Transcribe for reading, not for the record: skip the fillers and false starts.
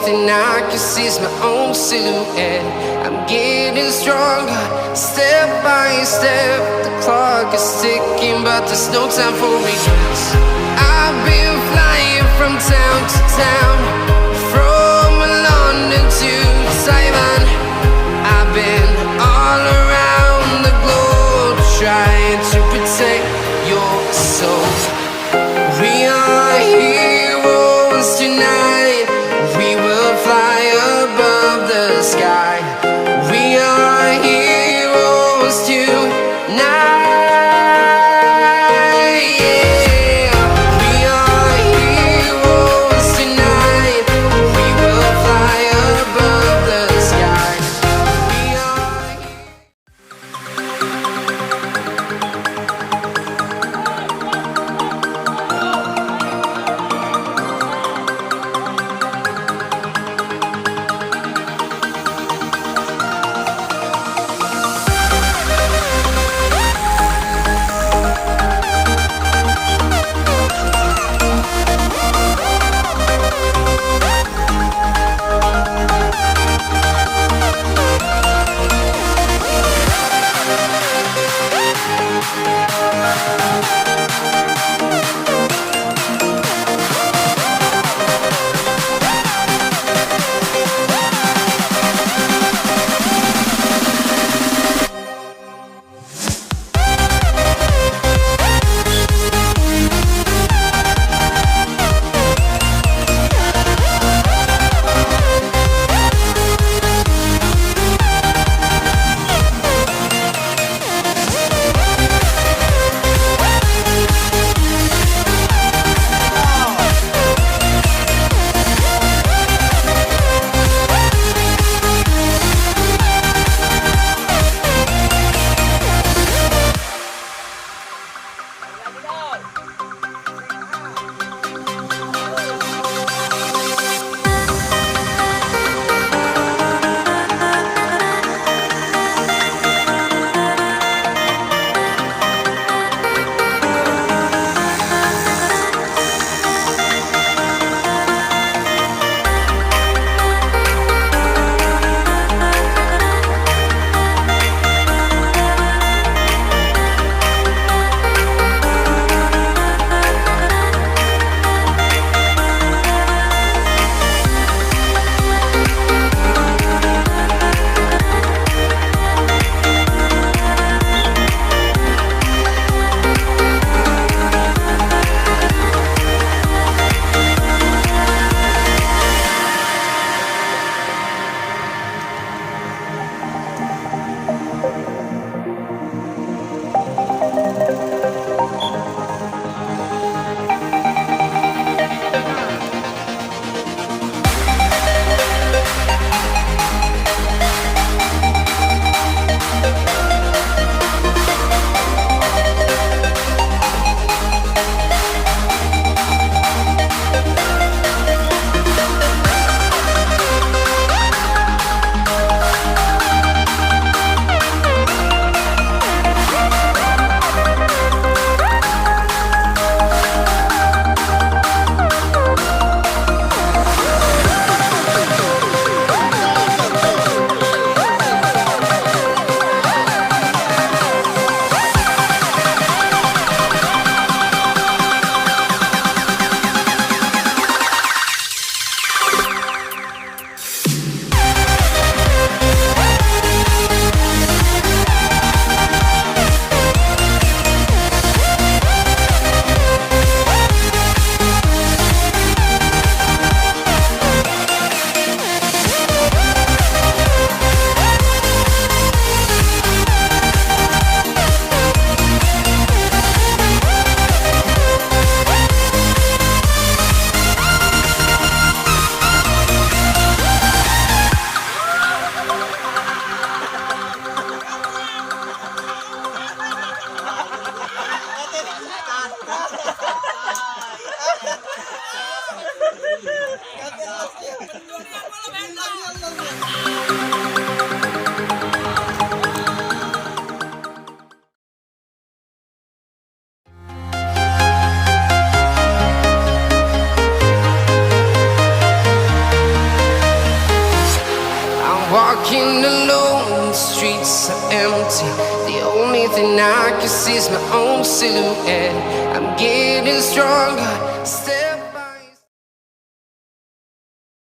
thing I can see is my own silhouette. I'm getting stronger, step by step. The clock is ticking, but there's no time for regrets. I've been flying from town to town, from London to Taiwan. I've been all around the globe, trying to protect your soul. We are heroes tonight. We will fly above the sky. We are heroes tonight. Yeah. We are heroes tonight. Walking alone, the streets are empty. The only thing I can see is my own silhouette. I'm getting stronger,